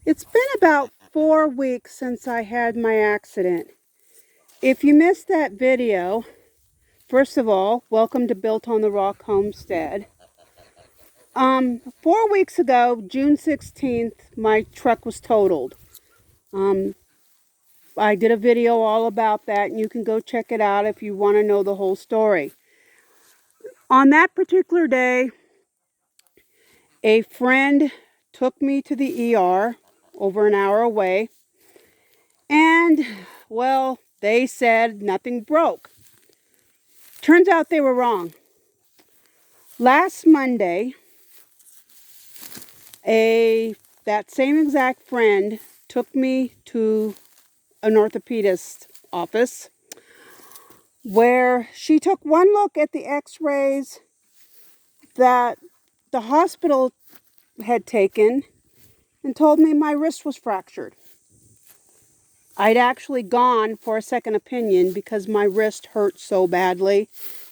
It's been about 4 weeks since I had my accident. If you missed that video, first of all, welcome to Built on the Rock Homestead. 4 weeks ago, June 16th, my truck was totaled. I did a video all about that, and you can go check it out if you want to know the whole story. On that particular day, a friend took me to the ER over an hour away, and, well, they said nothing broke. Turns out they were wrong. Last Monday, that same exact friend took me to an orthopedist office where she took one look at the x-rays that the hospital had taken and told me my wrist was fractured. I'd actually gone for a second opinion because my wrist hurt so badly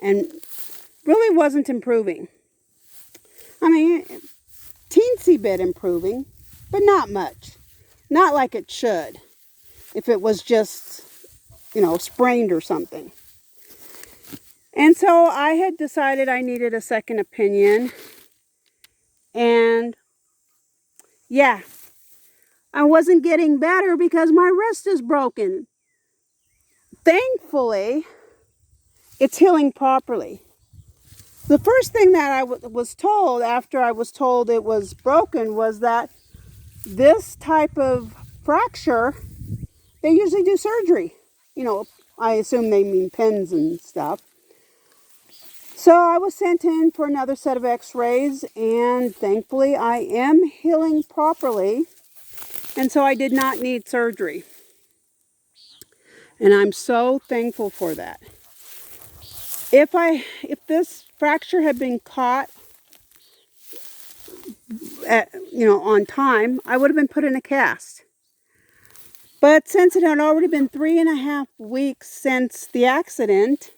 and really wasn't improving. I mean, teensy bit improving, but not much. Not like it should, if it was just, sprained or something. And so I had decided I needed a second opinion. And yeah, I wasn't getting better because my wrist is broken. Thankfully, it's healing properly. The first thing that I was told after I was told it was broken was that this type of fracture, they usually do surgery. I assume they mean pins and stuff. So I was sent in for another set of x-rays, and thankfully I am healing properly, and so I did not need surgery. And I'm so thankful for that. If this fracture had been caught on time, I would have been put in a cast. But since it had already been 3.5 weeks since the accident,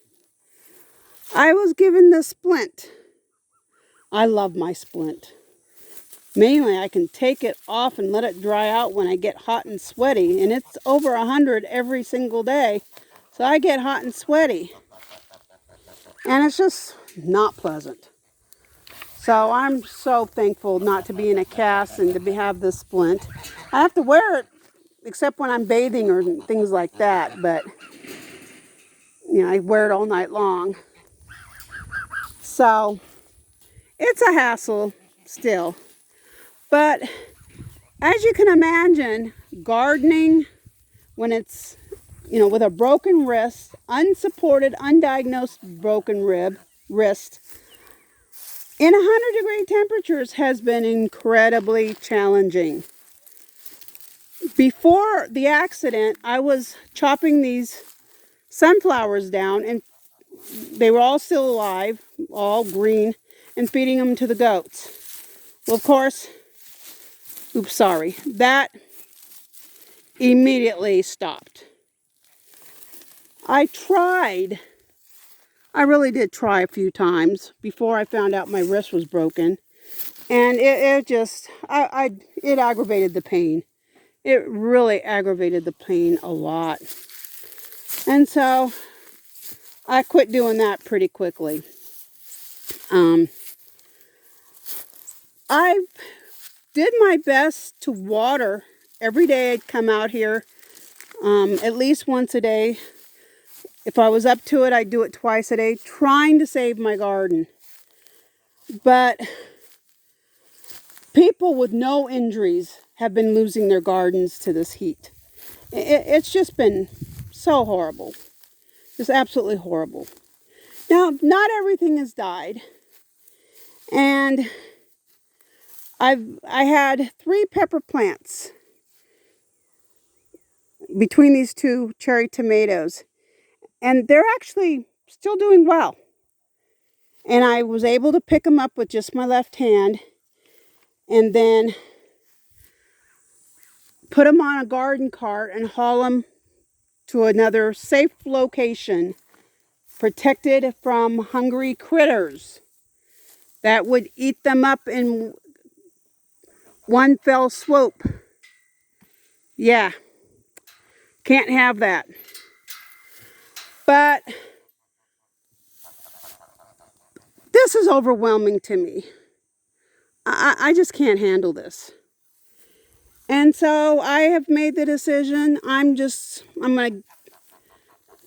I was given the splint. I love my splint. Mainly, I can take it off and let it dry out when I get hot and sweaty. And it's over 100 every single day. So I get hot and sweaty. And it's just not pleasant. So I'm so thankful not to be in a cast and to have this splint. I have to wear it except when I'm bathing or things like that. But, I wear it all night long. So it's a hassle still. But as you can imagine, gardening when it's, with a broken wrist, unsupported, undiagnosed broken wrist, in 100-degree temperatures has been incredibly challenging. Before the accident, I was chopping these sunflowers down, and they were all still alive, all green, and feeding them to the goats. Well, of course, that immediately stopped. I really did try a few times before I found out my wrist was broken. And it aggravated the pain. It really aggravated the pain a lot. And so I quit doing that pretty quickly. I did my best to water every day. I'd come out here at least once a day. If I was up to it, I'd do it twice a day, trying to save my garden. But people with no injuries have been losing their gardens to this heat. It's just been so horrible. Just absolutely horrible. Now, not everything has died. And I had 3 pepper plants between these 2 cherry tomatoes. And they're actually still doing well. And I was able to pick them up with just my left hand and then put them on a garden cart and haul them to another safe location, protected from hungry critters that would eat them up in one fell swoop. Yeah, can't have that. But this is overwhelming to me. I just can't handle this. And so I have made the decision. I'm going to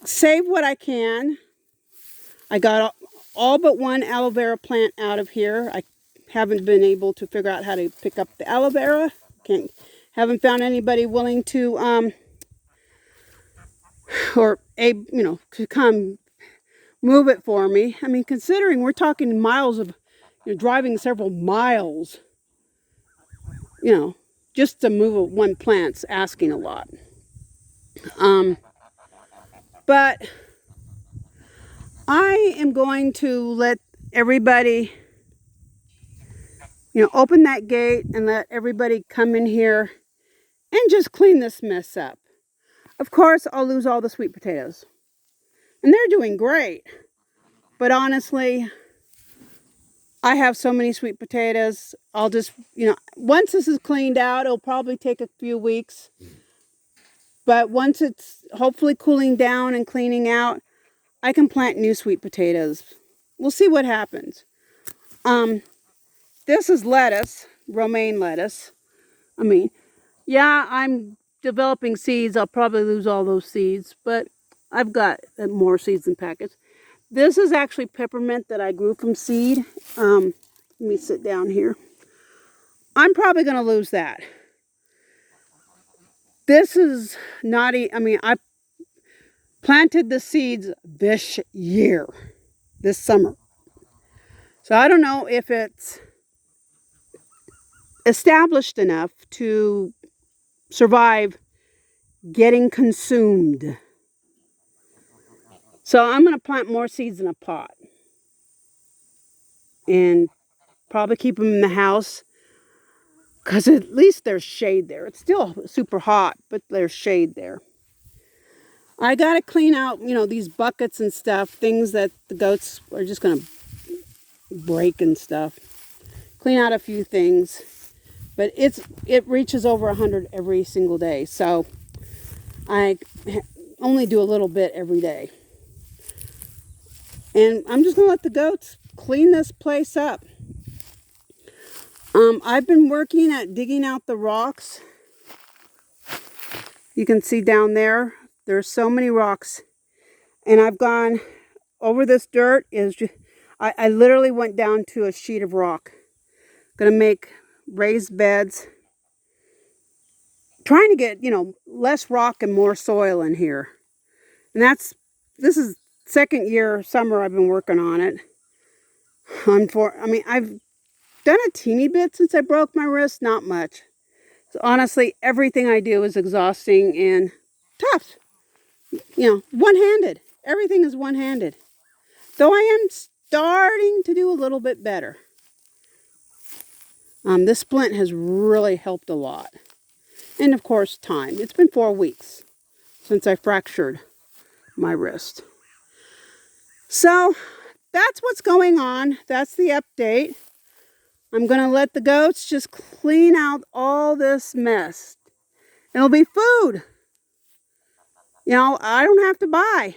save what I can. I got all but one aloe vera plant out of here. I haven't been able to figure out how to pick up the aloe vera. Haven't found anybody willing to to come move it for me. I mean, considering we're talking miles of, driving several miles, just to move one plant's asking a lot. But I am going to let everybody, open that gate and let everybody come in here and just clean this mess up. Of course, I'll lose all the sweet potatoes. And they're doing great. But honestly, I have so many sweet potatoes. I'll just, once this is cleaned out, it'll probably take a few weeks. But once it's hopefully cooling down and cleaning out, I can plant new sweet potatoes. We'll see what happens. This is lettuce, romaine lettuce. I mean, yeah, I'm developing seeds. I'll probably lose all those seeds, but I've got more seeds in packets. This is actually peppermint that I grew from seed. Let me sit down here. I'm probably going to lose that. This is not, I planted the seeds this year, this summer. So I don't know if it's established enough to survive getting consumed. So I'm going to plant more seeds in a pot and probably keep them in the house because at least there's shade there. It's still super hot, but there's shade there. I got to clean out, these buckets and stuff, things that the goats are just going to break and stuff. Clean out a few things, but it reaches over 100 every single day. So I only do a little bit every day. And I'm just going to let the goats clean this place up. I've been working at digging out the rocks. You can see down there, there's so many rocks. And I've gone over this dirt. I literally went down to a sheet of rock. Gonna make raised beds. Trying to get, less rock and more soil in here. And this is second year summer I've been working on it. I've done a teeny bit since I broke my wrist, not much. So honestly, everything I do is exhausting and tough. One-handed. Everything is one-handed. Though I am starting to do a little bit better. This splint has really helped a lot. And of course, time. It's been 4 weeks since I fractured my wrist. So that's what's going on. That's the update. I'm going to let the goats just clean out all this mess. It'll be food. I don't have to buy.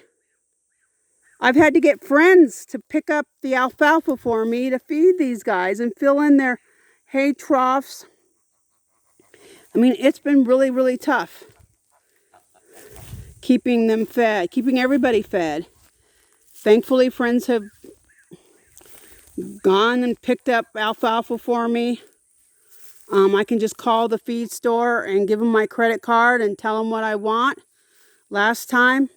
I've had to get friends to pick up the alfalfa for me to feed these guys and fill in their hay troughs. It's been really, really tough. Keeping them fed, keeping everybody fed. Thankfully, friends have gone and picked up alfalfa for me. I can just call the feed store and give them my credit card and tell them what I want. Last time,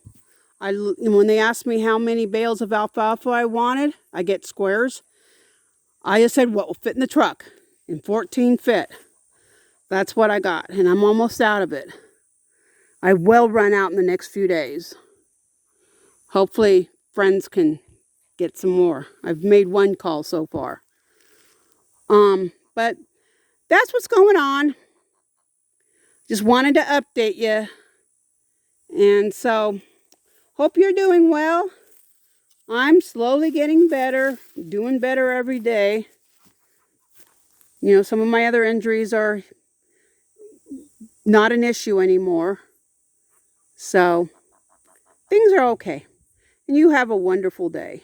when they asked me how many bales of alfalfa I wanted, I get squares. I just said what will fit in the truck, and 14 fit. That's what I got, and I'm almost out of it. I will run out in the next few days. Hopefully, friends can get some more. I've made one call so far. But that's what's going on. Just wanted to update you. And so, hope you're doing well. I'm slowly getting better, doing better every day. Some of my other injuries are not an issue anymore. So things are okay. And you have a wonderful day.